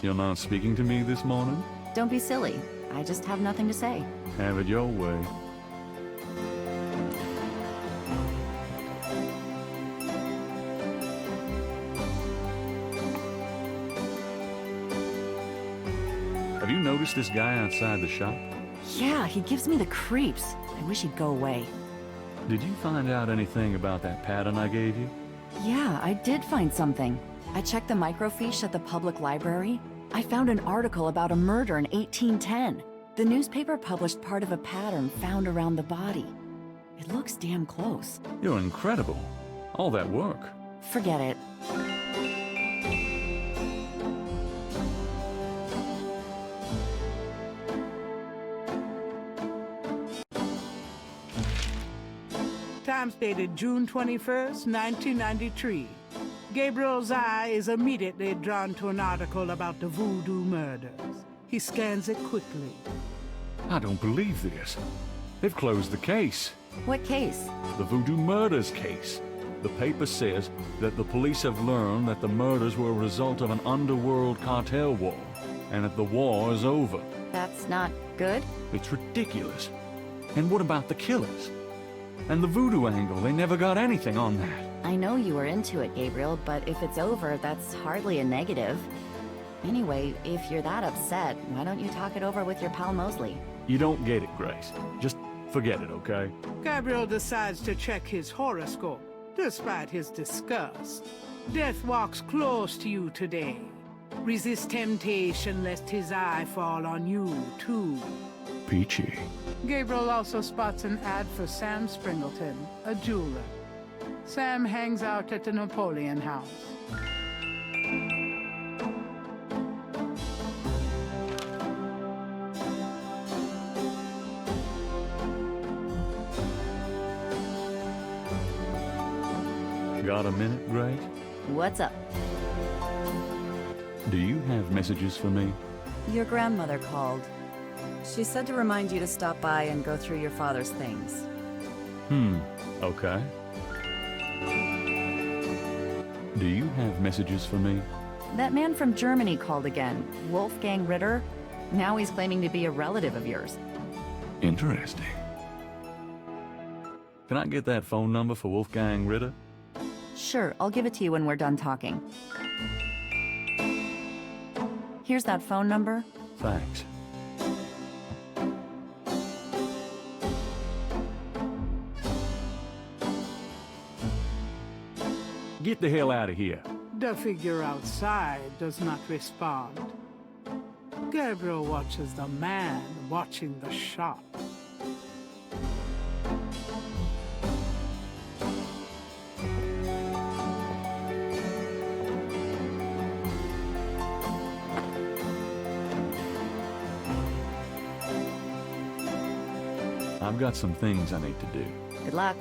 You're not speaking to me this morning? Don't be silly. I just have nothing to say. Have it your way. Have you noticed this guy outside the shop? Yeah, he gives me the creeps. I wish he'd go away. Did you find out anything about that pattern I gave you? Yeah, I did find something. I checked the microfiche at the public library. I found an article about a murder in 1810. The newspaper published part of a pattern found around the body. It looks damn close. You're incredible. All that work. Forget it. Times dated June 21st, 1993. Gabriel's eye is immediately drawn to an article about the voodoo murders. He scans it quickly. I don't believe this. They've closed the case. What case? The voodoo murders case. The paper says that the police have learned that the murders were a result of an underworld cartel war, and that the war is over. That's not good? It's ridiculous. And what about the killers? And the voodoo angle, they never got anything on that. I know you were into it, Gabriel, but if it's over, that's hardly a negative. Anyway, if you're that upset, why don't you talk it over with your pal Mosley? You don't get it, Grace. Just forget it, okay? Gabriel decides to check his horoscope, despite his disgust. Death walks close to you today. Resist temptation lest his eye fall on you, too. Peachy. Gabriel also spots an ad for Sam Springleton, a jeweler. Sam hangs out at the Napoleon House. Got a minute, Grace? What's up? Do you have messages for me? Your grandmother called. She said to remind you to stop by and go through your father's things. Okay. Do you have messages for me? That man from Germany called again, Wolfgang Ritter. Now he's claiming to be a relative of yours. Interesting. Can I get that phone number for Wolfgang Ritter? Sure, I'll give it to you when we're done talking. Here's that phone number. Thanks. Get the hell out of here. The figure outside does not respond. Gabriel watches the man watching the shop. I've got some things I need to do. Good luck.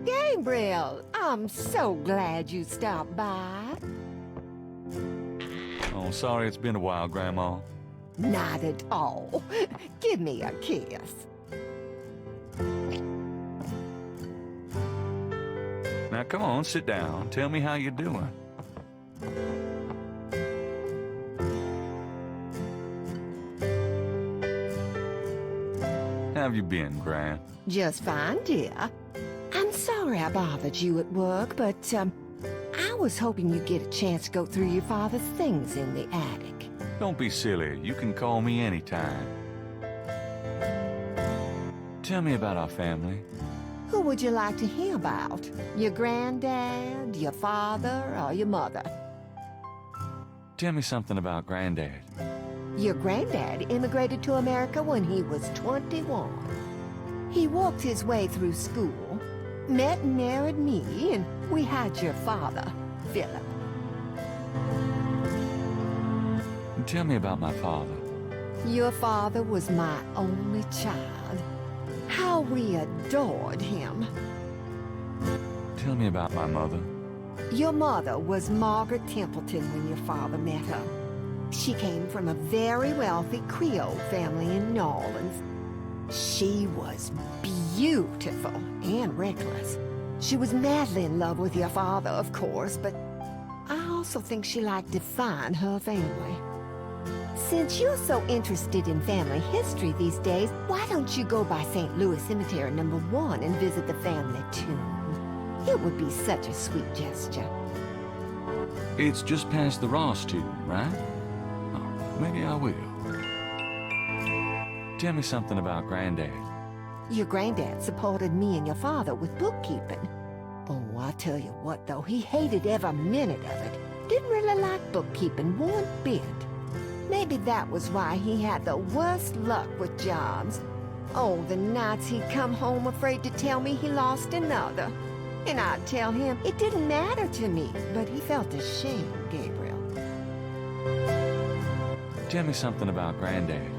Gabriel, I'm so glad you stopped by. Oh, sorry it's been a while, Grandma. Not at all. Give me a kiss. Now come on, sit down. Tell me how you're doing. How have you been, Gran? Just fine, dear. I'm sorry I bothered you at work, but, I was hoping you'd get a chance to go through your father's things in the attic. Don't be silly. You can call me anytime. Tell me about our family. Who would you like to hear about? Your granddad, your father, or your mother? Tell me something about Granddad. Your granddad immigrated to America when he was 21. He walked his way through school, met and married me, and we had your father, Philip. Tell me about my father. Your father was my only child. How we adored him. Tell me about my mother. Your mother was Margaret Templeton when your father met her. She came from a very wealthy Creole family in New Orleans. She was beautiful and reckless. She was madly in love with your father, of course, but I also think she liked to find her family. Since you're so interested in family history these days, why don't you go by St. Louis Cemetery number 1 and visit the family tomb? It would be such a sweet gesture. It's just past the Ross tomb, right? Oh, maybe I will. Tell me something about Granddad. Your granddad supported me and your father with bookkeeping. Oh, I tell you what, though, he hated every minute of it. Didn't really like bookkeeping one bit. Maybe that was why he had the worst luck with jobs. Oh, the nights he'd come home afraid to tell me he lost another. And I'd tell him it didn't matter to me, but he felt ashamed, Gabriel. Tell me something about Granddad.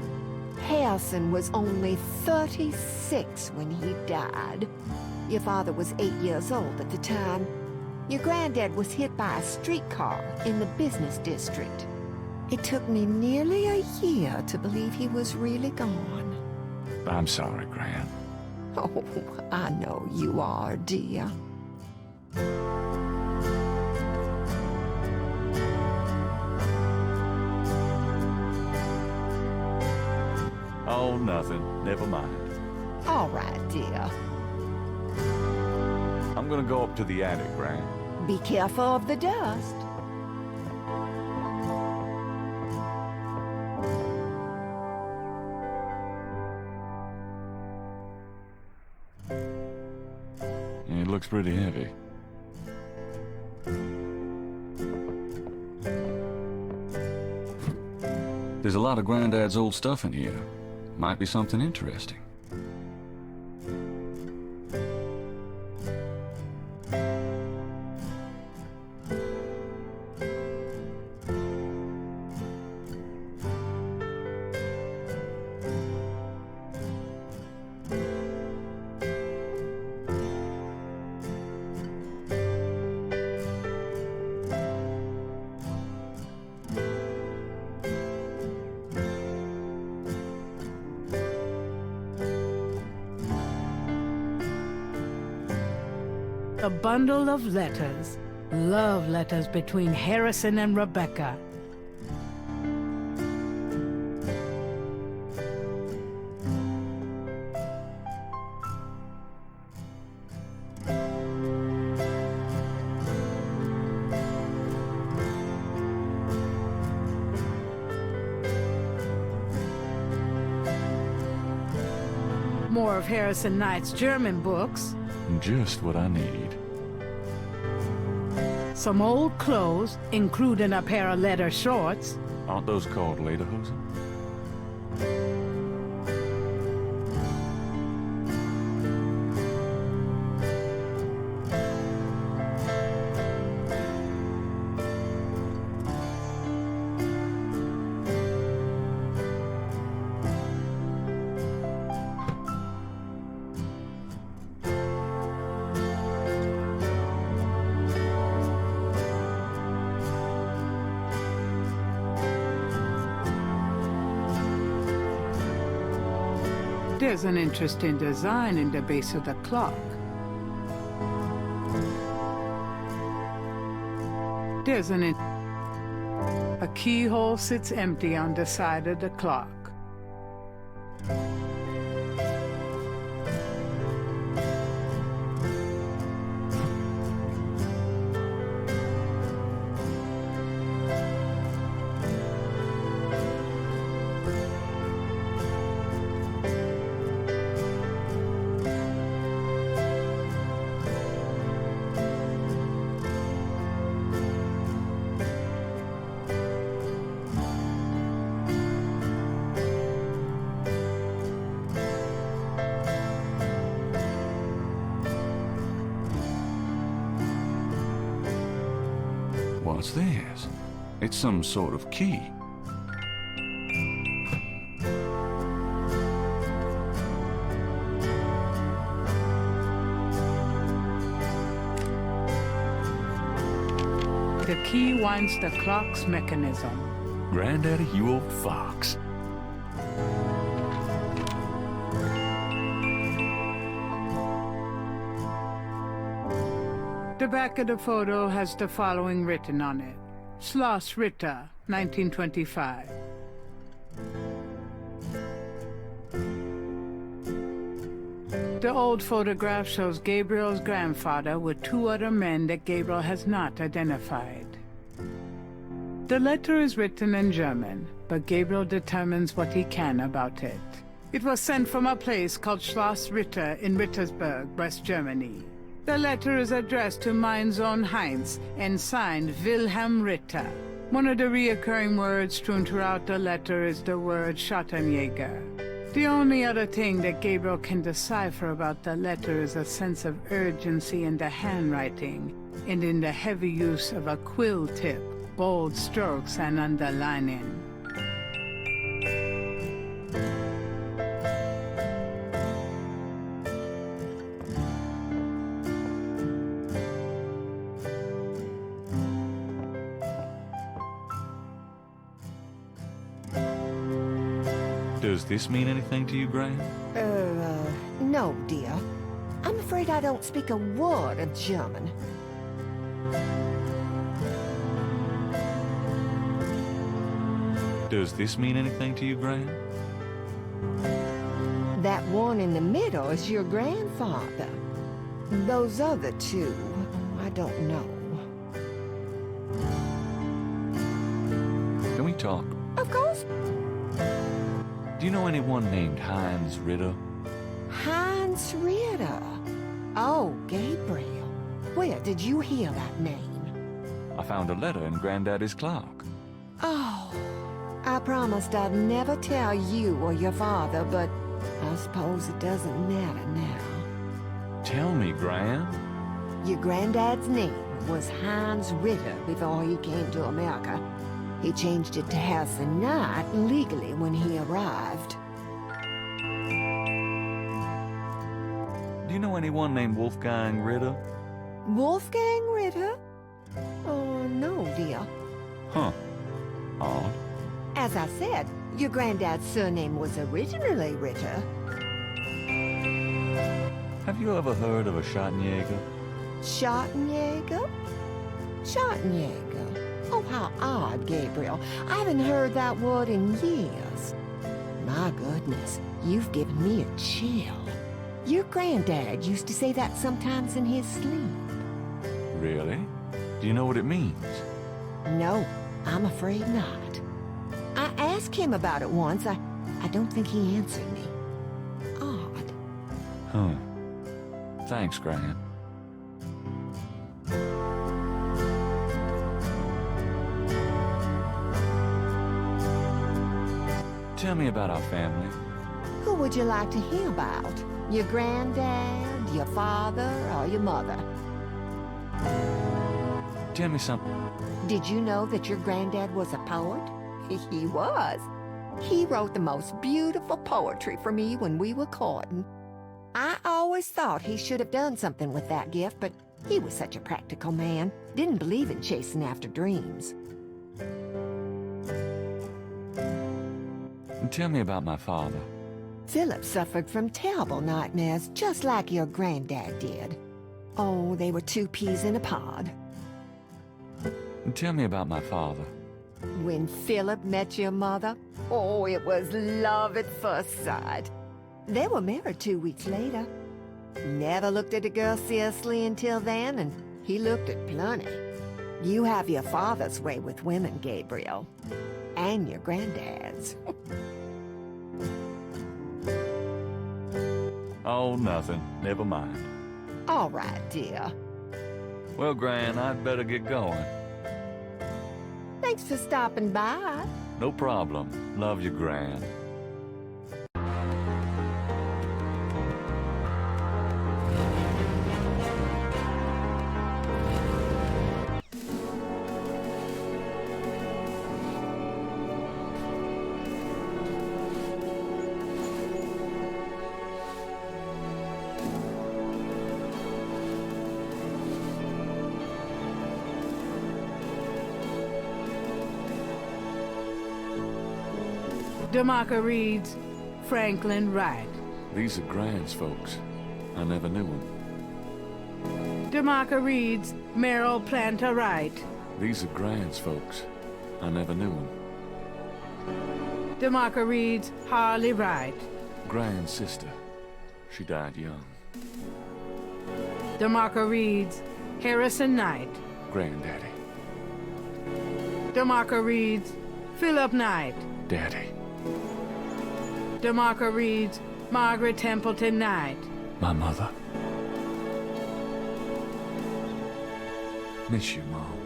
Harrison was only 36 when he died. Your father was 8 years old at the time. Your granddad was hit by a streetcar in the business district. It took me nearly a year to believe he was really gone. I'm sorry, Gran. Oh, I know you are, dear. Oh, nothing. Never mind. All right, dear. I'm gonna go up to the attic, Gran. Be careful of the dust. It looks pretty heavy. There's a lot of Granddad's old stuff in here. Might be something interesting. A bundle of letters. Love letters between Harrison and Rebecca. More of Harrison Knight's German books. Just what I need. Some old clothes, including a pair of leather shorts. Aren't those called lederhosen? There's an interesting design in the base of the clock. A keyhole sits empty on the side of the clock. What's this? It's some sort of key. key winds the clock's mechanism. Granddaddy, you old fox. The back of the photo has the following written on it. Schloss Ritter, 1925. The old photograph shows Gabriel's grandfather with two other men that Gabriel has not identified. The letter is written in German, but Gabriel determines what he can about it. It was sent from a place called Schloss Ritter in Rittersberg, West Germany. The letter is addressed to mein Sohn Heinz and signed Wilhelm Ritter. One of the reoccurring words strewn throughout the letter is the word Schattenjäger. The only other thing that Gabriel can decipher about the letter is a sense of urgency in the handwriting and in the heavy use of a quill tip, bold strokes, and underlining. Does this mean anything to you, Gran? No, dear. I'm afraid I don't speak a word of German. Does this mean anything to you, Gran? That one in the middle is your grandfather. Those other two, I don't know. Can we talk? Of course. Do you know anyone named Heinz Ritter? Heinz Ritter. Oh, Gabriel. Where did you hear that name? I found a letter in Granddaddy's clock. Oh, I promised I'd never tell you or your father, but I suppose it doesn't matter now. Tell me, Gran. Your granddad's name was Heinz Ritter before he came to America. He changed it to Harrison Knight legally when he arrived. Do you know anyone named Wolfgang Ritter? Wolfgang Ritter? Oh, no, dear. Huh. Odd. As I said, your granddad's surname was originally Ritter. Have you ever heard of a Schattenjäger? Schattenjäger? Schattenjäger. Oh, how odd, Gabriel. I haven't heard that word in years. My goodness, you've given me a chill. Your granddad used to say that sometimes in his sleep. Really? Do you know what it means? No, I'm afraid not. I asked him about it once. I don't think he answered me. Odd. Huh. Thanks, Gran. Tell me about our family. Who would you like to hear about? Your granddad, your father, or your mother? Tell me something. Did you know that your granddad was a poet? He was. He wrote the most beautiful poetry for me when we were courting. I always thought he should have done something with that gift, but he was such a practical man. Didn't believe in chasing after dreams. And tell me about my father. Philip suffered from terrible nightmares, just like your granddad did. Oh, they were two peas in a pod. And tell me about my father. When Philip met your mother, oh, it was love at first sight. They were married 2 weeks later. Never looked at a girl seriously until then, and he looked at plenty. You have your father's way with women, Gabriel. And your granddad's. Oh, nothing. Never mind. All right, dear. Well, Gran, I'd better get going. Thanks for stopping by. No problem. Love you, Gran. DeMarco reads Franklin Wright. These are Grant's folks. I never knew them. DeMarco reads Merrill Planter Wright. These are Grant's folks. I never knew them. DeMarco reads Harley Wright. Grant's sister. She died young. DeMarco reads Harrison Knight. Granddaddy. DeMarco reads Philip Knight. Daddy. DeMarco reads Margaret Templeton Knight. My mother. Miss you, Mom.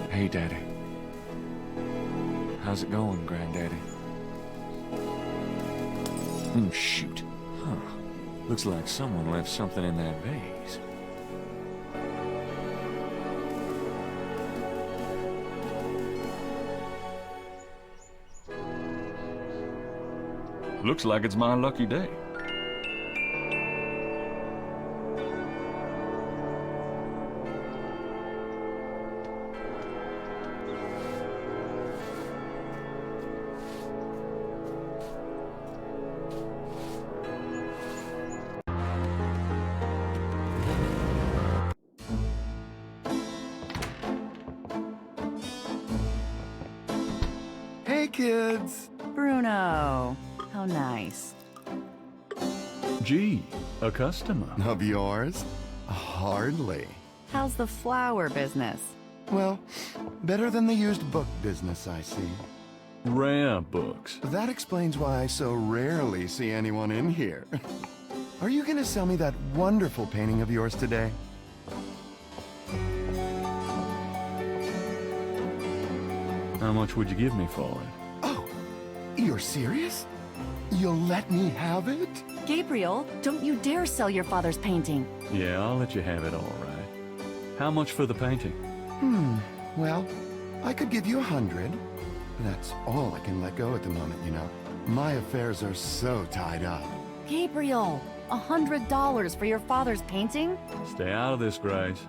Hey, Daddy. How's it going, Granddaddy? Shoot. Huh. Looks like someone left something in that vase. Looks like it's my lucky day. Hey, kids! Bruno, how nice. Gee, a customer. Of yours? Hardly. How's the flower business? Well, better than the used book business, I see. Rare books. That explains why I so rarely see anyone in here. Are you gonna sell me that wonderful painting of yours today? How much would you give me for it? Oh, you're serious? You'll let me have it? Gabriel, don't you dare sell your father's painting. Yeah, I'll let you have it, all right. How much for the painting? Well, I could give you 100. That's all I can let go at the moment, you know. My affairs are so tied up. Gabriel, $100 for your father's painting? Stay out of this, Grace.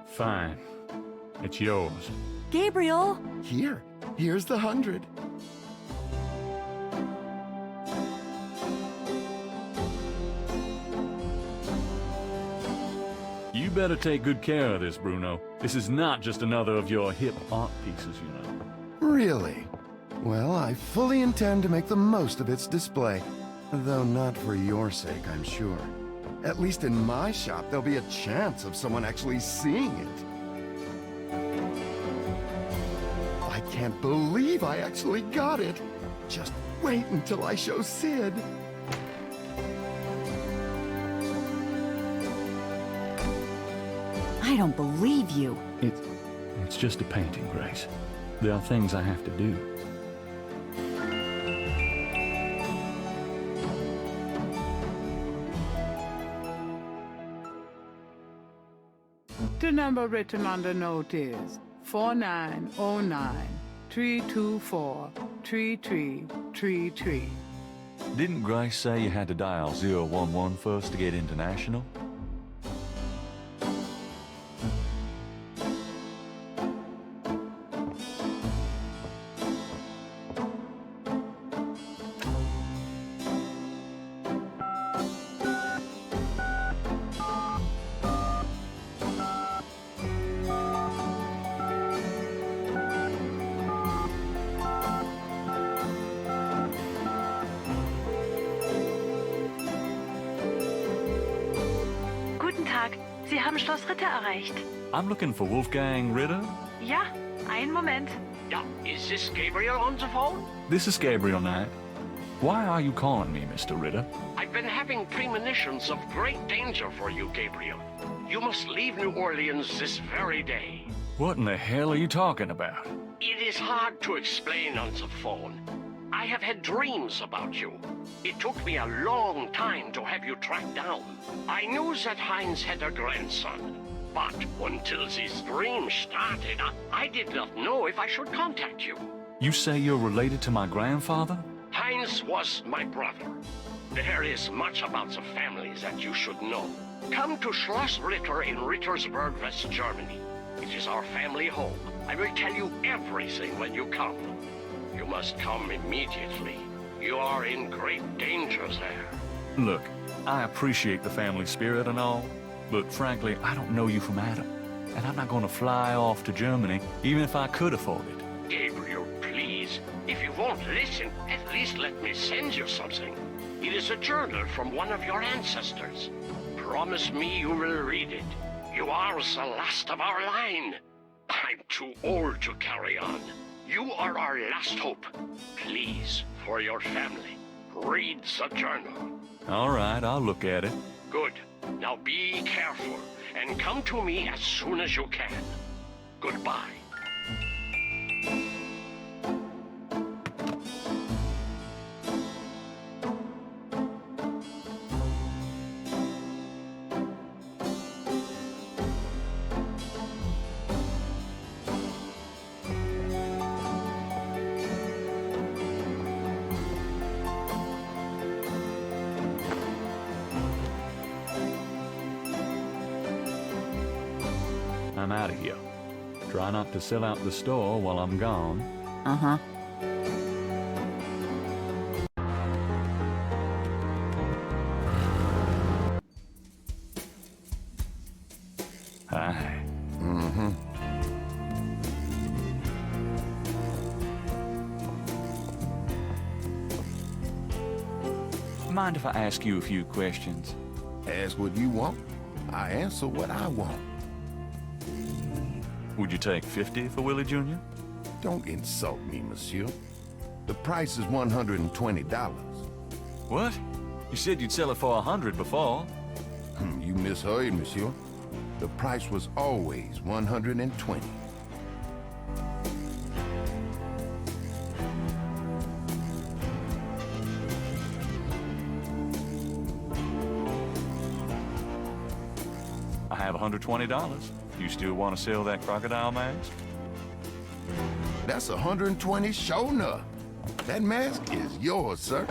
Fine. It's yours. Gabriel! Here's the 100. You better take good care of this, Bruno. This is not just another of your hip art pieces, you know. Really? Well, I fully intend to make the most of its display. Though not for your sake, I'm sure. At least in my shop, there'll be a chance of someone actually seeing it. I can't believe I actually got it. Just wait until I show Sid. I don't believe you. It's just a painting, Grace. There are things I have to do. The number written on the note is 4909-324-3333. Didn't Grace say you had to dial 011 first to get international? Guten Tag, Sie haben Schloss Ritter erreicht. I'm looking for Wolfgang Ritter. Ja, einen Moment. Yeah, is this Gabriel on the phone? This is Gabriel Knight. Why are you calling me, Mr. Ritter? I've been having premonitions of great danger for you, Gabriel. You must leave New Orleans this very day. What in the hell are you talking about? It is hard to explain on the phone. I have had dreams about you. It took me a long time to have you tracked down. I knew that Heinz had a grandson, but until these dreams started, I did not know if I should contact you. You say you're related to my grandfather? Heinz was my brother. There is much about the family that you should know. Come to Schloss Ritter in Rittersberg, West Germany. It is our family home. I will tell you everything when you come. You must come immediately. You are in great danger there. Look, I appreciate the family spirit and all, but frankly, I don't know you from Adam. And I'm not going to fly off to Germany, even if I could afford it. Gabriel, please. If you won't listen, at least let me send you something. It is a journal from one of your ancestors. Promise me you will read it. You are the last of our line. I'm too old to carry on. You are our last hope. Please, for your family, read the journal. All right, I'll look at it. Good. Now be careful, and come to me as soon as you can. Goodbye. I'm out of here. Try not to sell out the store while I'm gone. Uh-huh. Hi. Mind if I ask you a few questions? Ask what you want. I answer what I want. Would you take 50 for Willie Jr.? Don't insult me, monsieur. The price is $120. What? You said you'd sell it for 100 before. You misheard, monsieur. The price was always 120. I have $120. You still want to sell that crocodile mask? That's 120 sure enough. That mask is yours, sir.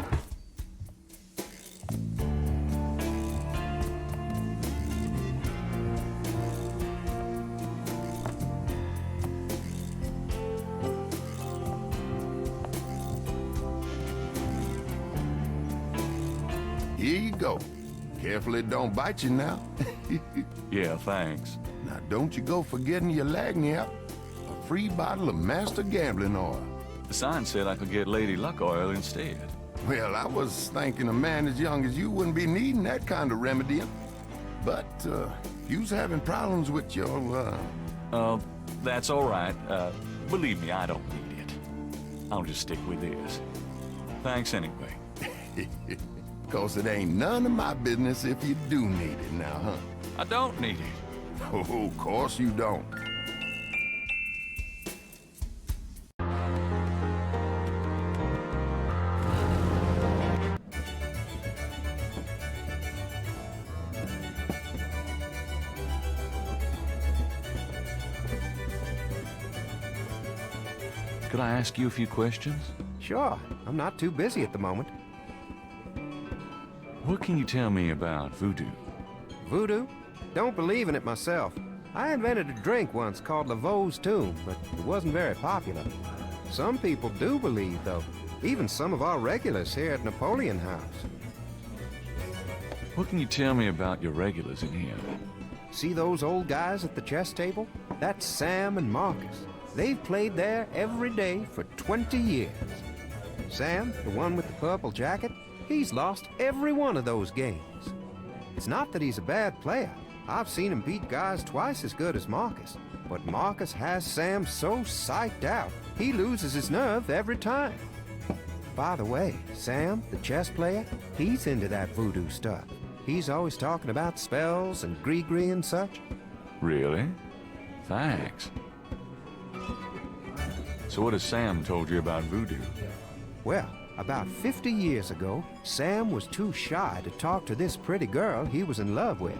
Here you go. Careful it don't bite you now. Yeah, thanks. Now don't you go forgetting your lagniappe. A free bottle of Master Gambling Oil. The sign said I could get Lady Luck Oil instead. Well, I was thinking a man as young as you wouldn't be needing that kind of remedy. But, if you's having problems with your, That's all right. Believe me, I don't need it. I'll just stick with this. Thanks anyway. 'Cause it ain't none of my business if you do need it now, huh? I don't need it. Oh, of course you don't. Could I ask you a few questions? Sure, I'm not too busy at the moment. What can you tell me about voodoo? Voodoo? Don't believe in it myself. I invented a drink once called Laveau's Tomb, but it wasn't very popular. Some people do believe, though. Even some of our regulars here at Napoleon House. What can you tell me about your regulars in here? See those old guys at the chess table? That's Sam and Marcus. They've played there every day for 20 years. Sam, the one with the purple jacket, he's lost every one of those games. It's not that he's a bad player. I've seen him beat guys twice as good as Marcus. But Marcus has Sam so psyched out, he loses his nerve every time. By the way, Sam, the chess player, he's into that voodoo stuff. He's always talking about spells and gree-gree and such. Really? Thanks. So what has Sam told you about voodoo? Well, about 50 years ago, Sam was too shy to talk to this pretty girl he was in love with.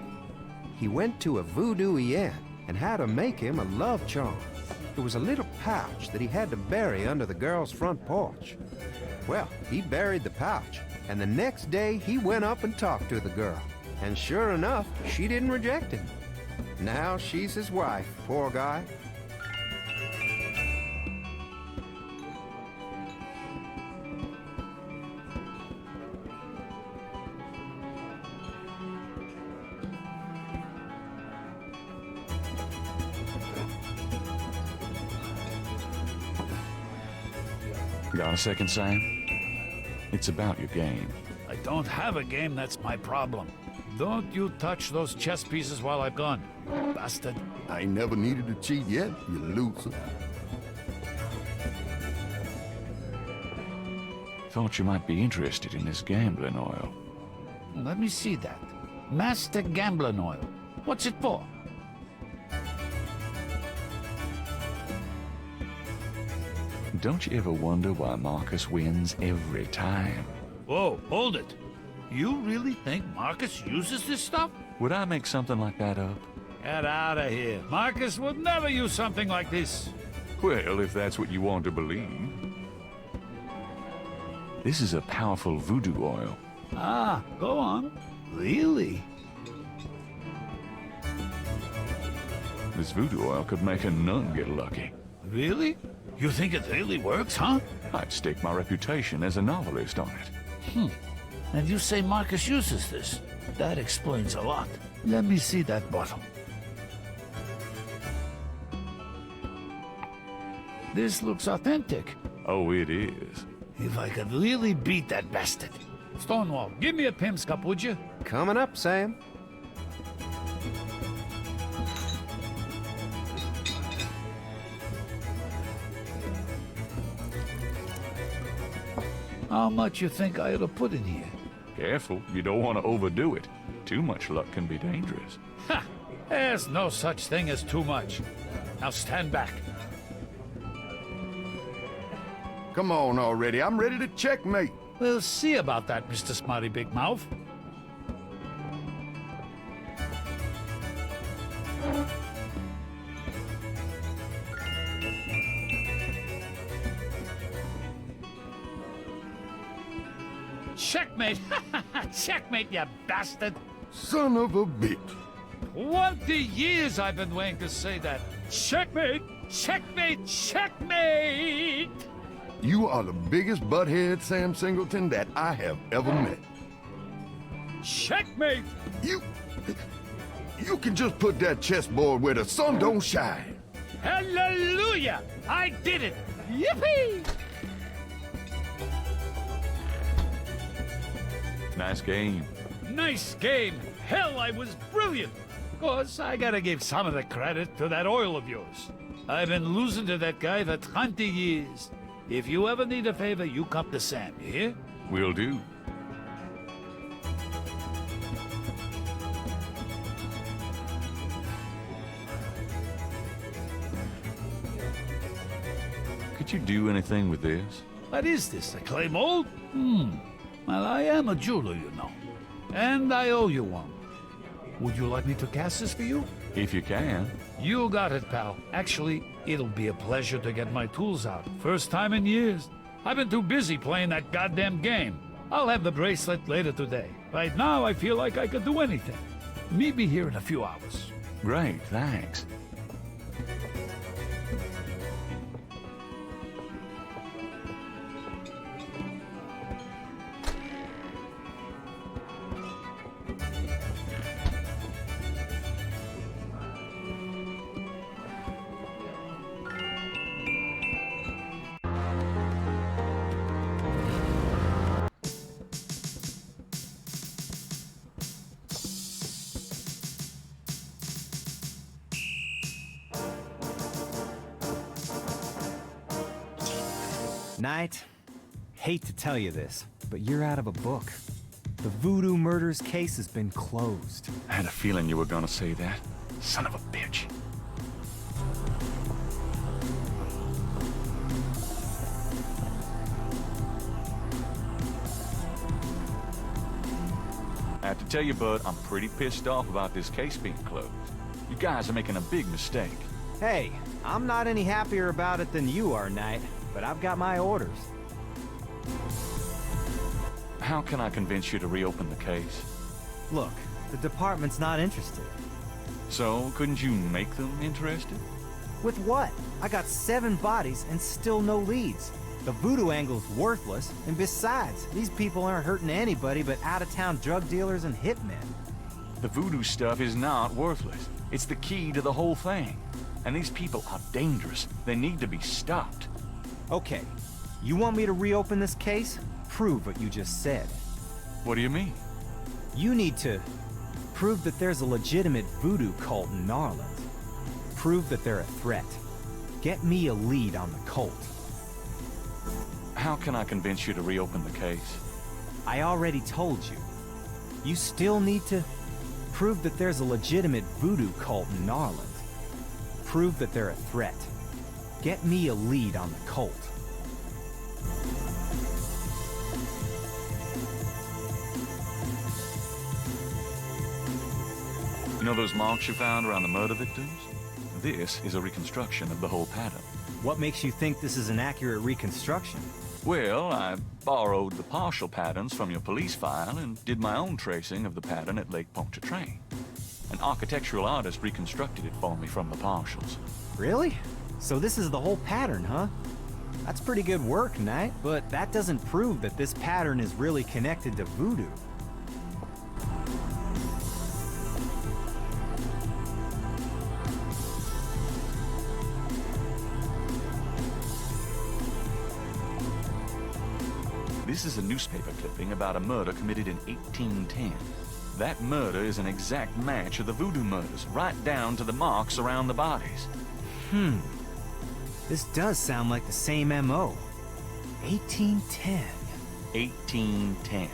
He went to a voodoo-ien and had her make him a love charm. It was a little pouch that he had to bury under the girl's front porch. Well, he buried the pouch, and the next day he went up and talked to the girl. And sure enough, she didn't reject him. Now she's his wife, poor guy. Got a second, Sam? It's about your game. I don't have a game, that's my problem. Don't you touch those chess pieces while I'm gone, bastard. I ain't never needed to cheat yet, you loser. Thought you might be interested in this gambling oil. Let me see that. Master Gambling Oil. What's it for? Don't you ever wonder why Marcus wins every time? Whoa, hold it. You really think Marcus uses this stuff? Would I make something like that up? Get out of here. Marcus would never use something like this. Well, if that's what you want to believe. This is a powerful voodoo oil. Ah, go on. Really? This voodoo oil could make a nun get lucky. Really? You think it really works, huh? I'd stake my reputation as a novelist on it. And you say Marcus uses this? That explains a lot. Let me see that bottle. This looks authentic. Oh, it is. If I could really beat that bastard. Stonewall, give me a Pim's cup, would you? Coming up, Sam. How much you think I ought to put in here? Careful, you don't want to overdo it. Too much luck can be dangerous. Ha! There's no such thing as too much. Now stand back. Come on already, I'm ready to checkmate. We'll see about that, Mr. Smarty Big Mouth. Checkmate! Checkmate, you bastard! Son of a bitch. 20 years I've been waiting to say that. Checkmate! Checkmate! Checkmate! You are the biggest butthead, Sam Singleton, that I have ever met. Checkmate! You can just put that chessboard where the sun don't shine. Hallelujah! I did it! Yippee! Nice game. Nice game! Hell, I was brilliant! Of course, I gotta give some of the credit to that oil of yours. I've been losing to that guy for 20 years. If you ever need a favor, you come to Sam, you hear? Will do. Could you do anything with this? What is this, a clay mold? Well, I am a jeweler, you know. And I owe you one. Would you like me to cast this for you? If you can. You got it, pal. Actually, it'll be a pleasure to get my tools out. First time in years. I've been too busy playing that goddamn game. I'll have the bracelet later today. Right now, I feel like I could do anything. Meet me here in a few hours. Great, thanks. Knight, hate to tell you this, but you're out of a book. The Voodoo Murders case has been closed. I had a feeling you were gonna say that. Son of a bitch. I have to tell you, Bud, I'm pretty pissed off about this case being closed. You guys are making a big mistake. Hey, I'm not any happier about it than you are, Knight, but I've got my orders. How can I convince you to reopen the case? Look, the department's not interested. So, couldn't you make them interested? With what? I got 7 bodies and still no leads. The voodoo angle's worthless, and besides, these people aren't hurting anybody but out-of-town drug dealers and hitmen. The voodoo stuff is not worthless. It's the key to the whole thing. And these people are dangerous. They need to be stopped. Okay, You want me to reopen this case? Prove what you just said. What do you mean? You need to prove that there's a legitimate voodoo cult in Narland. Prove that they're a threat. Get me a lead on the cult. How can I convince you to reopen the case? I already told you. You still need to prove that there's a legitimate voodoo cult in Narland. Prove that they're a threat. Get me a lead on the cult. You know those marks you found around the murder victims? This is a reconstruction of the whole pattern. What makes you think this is an accurate reconstruction? Well, I borrowed the partial patterns from your police file and did my own tracing of the pattern at Lake Pontchartrain. An architectural artist reconstructed it for me from the partials. Really? So this is the whole pattern, huh? That's pretty good work, Knight. But that doesn't prove that this pattern is really connected to voodoo. This is a newspaper clipping about a murder committed in 1810. That murder is an exact match of the voodoo murders, right down to the marks around the bodies. This does sound like the same M.O. 1810. 1810.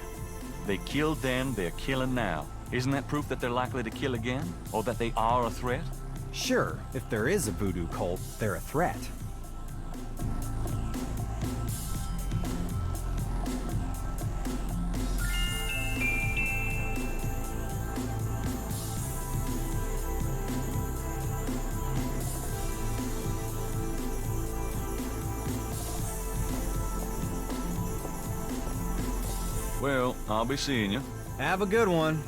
They killed then, they're killing now. Isn't that proof that they're likely to kill again? Or that they are a threat? Sure, if there is a voodoo cult, they're a threat. Well, I'll be seeing you. Have a good one.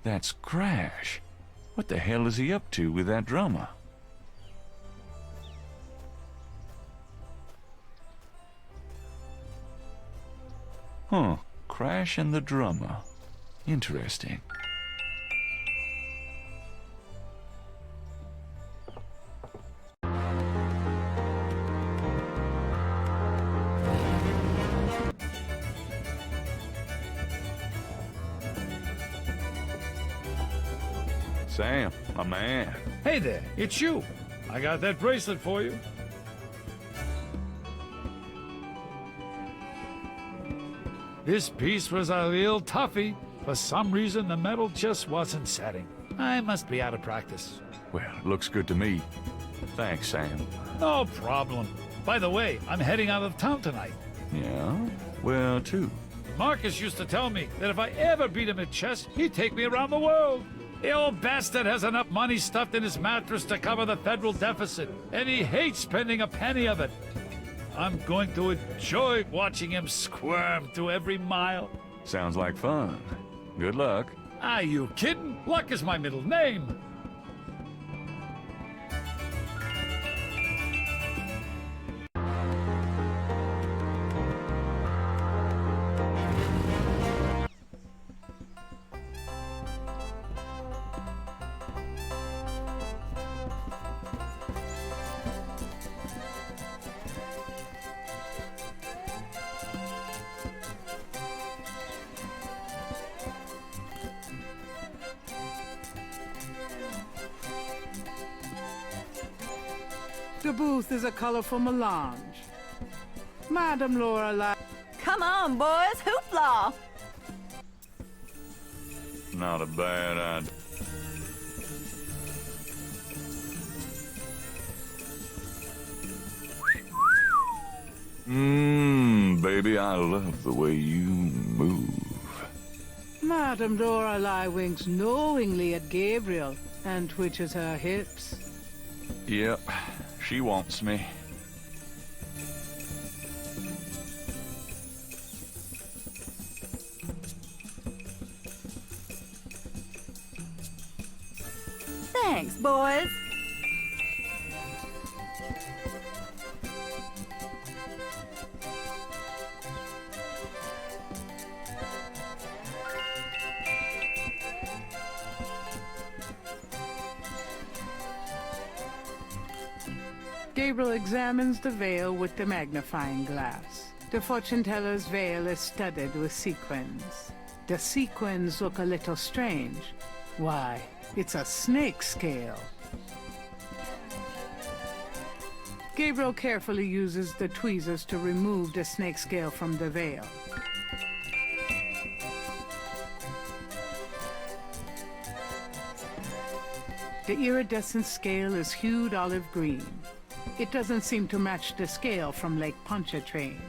That's Crash. What the hell is he up to with that drummer? Huh, Crash and the drummer. Interesting. Sam, my man. Hey there, it's you. I got that bracelet for you. This piece was a real toughie. For some reason, the metal just wasn't setting. I must be out of practice. Well, it looks good to me. Thanks, Sam. No problem. By the way, I'm heading out of town tonight. Yeah? Where to? Marcus used to tell me that if I ever beat him at chess, he'd take me around the world. The old bastard has enough money stuffed in his mattress to cover the federal deficit, and he hates spending a penny of it. I'm going to enjoy watching him squirm through every mile. Sounds like fun. Good luck. Are you kidding? Luck is my middle name. The booth is a colorful melange. Madam Laura Come on, boys, hoopla! Not a bad idea. Baby, I love the way you move. Madame Lorelei winks knowingly at Gabriel and twitches her hips. Yep, she wants me. Thanks, boys. Gabriel examines the veil with the magnifying glass. The fortune teller's veil is studded with sequins. The sequins look a little strange. Why, it's a snake scale. Gabriel carefully uses the tweezers to remove the snake scale from the veil. The iridescent scale is hued olive green. It doesn't seem to match the scale from Lake Pontchartrain.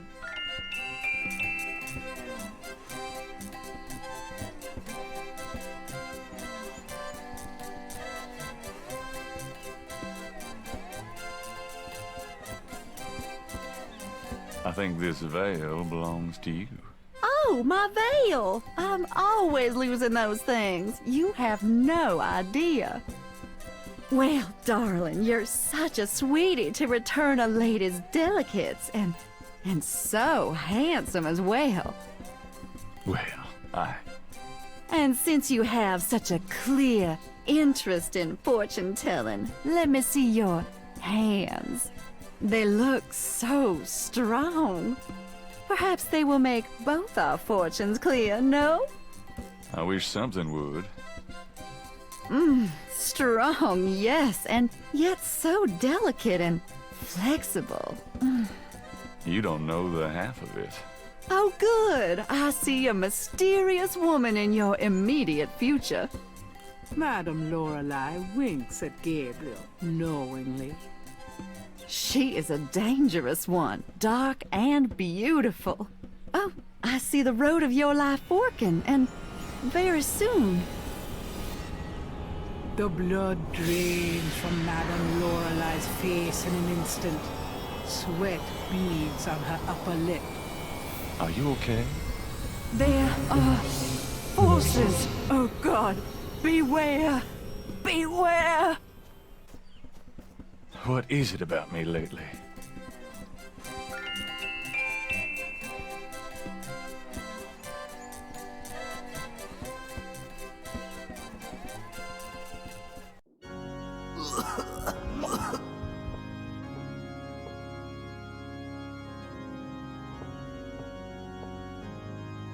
I think this veil belongs to you. Oh, my veil! I'm always losing those things. You have no idea. Well, darling, you're such a sweetie to return a lady's delicates, and so handsome as well. Well, And since you have such a clear interest in fortune-telling, let me see your hands. They look so strong. Perhaps they will make both our fortunes clear, no? I wish something would. Strong, yes, and yet so delicate and flexible. You don't know the half of it. Oh, good. I see a mysterious woman in your immediate future. Madame Lorelei winks at Gabriel knowingly. She is a dangerous one, dark and beautiful. Oh, I see the road of your life forking, and very soon. The blood drains from Madame Lorelei's face in an instant. Sweat beads on her upper lip. Are you okay? There are forces. Oh, God. Beware. Beware. What is it about me lately?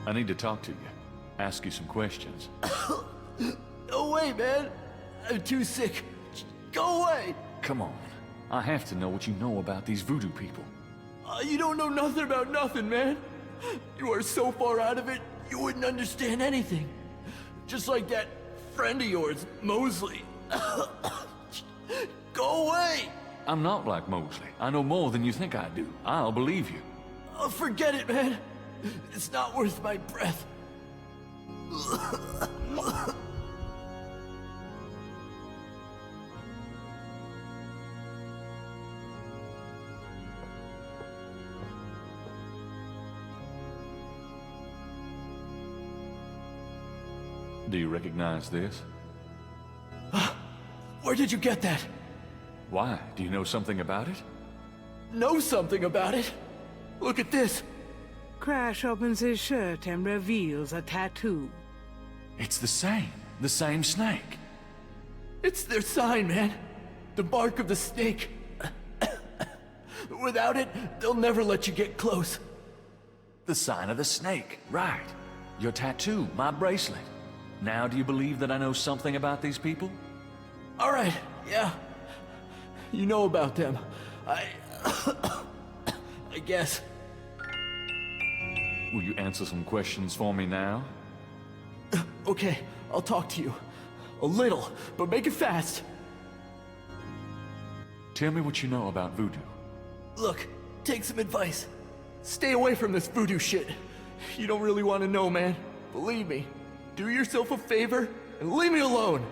I need to talk to you. Ask you some questions. No way, man. I'm too sick. Go away. Come on. I have to know what you know about these voodoo people. You don't know nothing about nothing, man. You are so far out of it, you wouldn't understand anything. Just like that friend of yours, Mosley. Go away. I'm not like Mosley. I know more than you think I do. I'll believe you. Forget it, man. It's not worth my breath. Do you recognize this? Where did you get that? Why? Do you know something about it? Know something about it? Look at this. Crash opens his shirt and reveals a tattoo. It's the same snake. It's their sign, man. The bark of the snake. Without it, they'll never let you get close. The sign of the snake, right. Your tattoo, my bracelet. Now do you believe that I know something about these people? All right, yeah. You know about them. I guess. Will you answer some questions for me now? Okay, I'll talk to you. A little, but make it fast. Tell me what you know about voodoo. Look, take some advice. Stay away from this voodoo shit. You don't really want to know, man. Believe me. Do yourself a favor and leave me alone.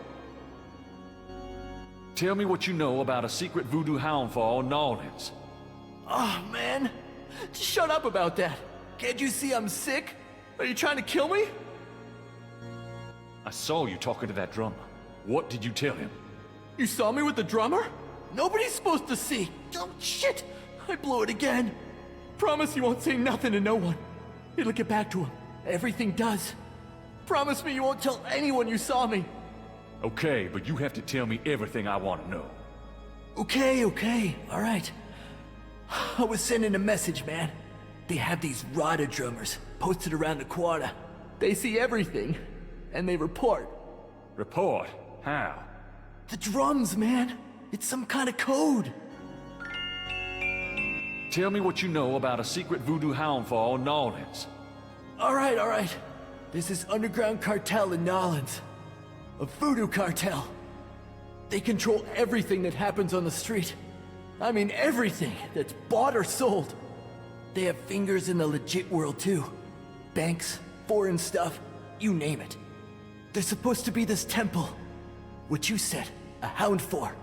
Tell me what you know about a secret voodoo hound fall in New Orleans. Oh, man. Just shut up about that. Can't you see I'm sick? Are you trying to kill me? I saw you talking to that drummer. What did you tell him? You saw me with the drummer? Nobody's supposed to see. Oh, shit. I blew it again. Promise you won't say nothing to no one. It'll get back to him. Everything does. Promise me you won't tell anyone you saw me. Okay, but you have to tell me everything I want to know. Okay. All right. I was sending a message, man. They have these Rada drummers posted around the quarter. They see everything, and they report. Report? How? The drums, man. It's some kind of code. Tell me what you know about a secret voodoo hound fall in New Orleans. All right. There's this underground cartel in New Orleans. A voodoo cartel. They control everything that happens on the street. I mean everything that's bought or sold. They have fingers in the legit world too. Banks, foreign stuff, you name it. There's supposed to be this temple. What you said, a hound for.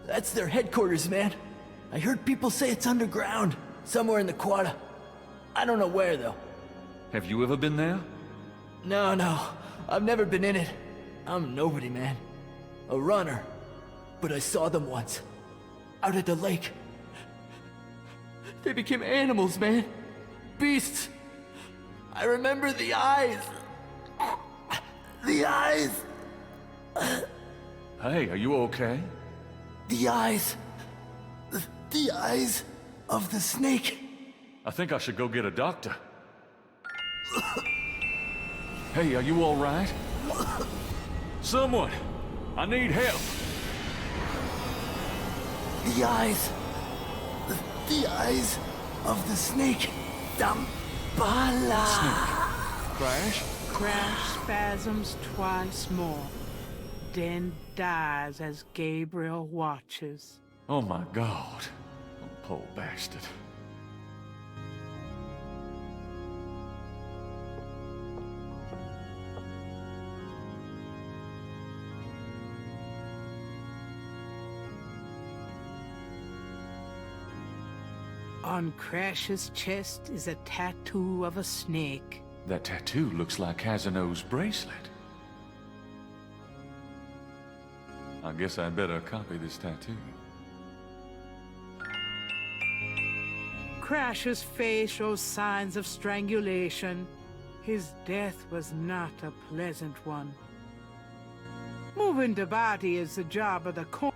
That's their headquarters, man. I heard people say it's underground, somewhere in the quarter. I don't know where, though. Have you ever been there? No. I've never been in it. I'm nobody, man. A runner. But I saw them once. Out at the lake. They became animals, man. Beasts. I remember the eyes. The eyes. Hey, are you okay? The eyes. The eyes of the snake. I think I should go get a doctor. Hey, are you all right? Someone! I need help! The eyes. The eyes of the snake. Dambala. Snake. Crash? Crash spasms twice more, then dies as Gabriel watches. Oh my God. Oh, poor bastard. On Crash's chest is a tattoo of a snake. That tattoo looks like Casino's bracelet. I guess I'd better copy this tattoo. Crash's face shows signs of strangulation. His death was not a pleasant one. Moving the body is the job of the coroner.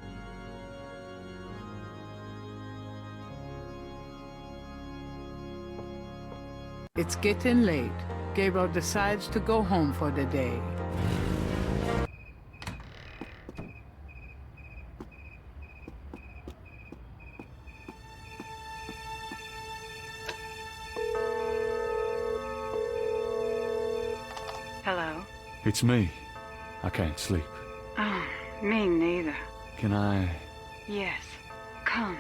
It's getting late. Gabriel decides to go home for the day. Hello? It's me. I can't sleep. Oh, me neither. Can I... Yes. Come.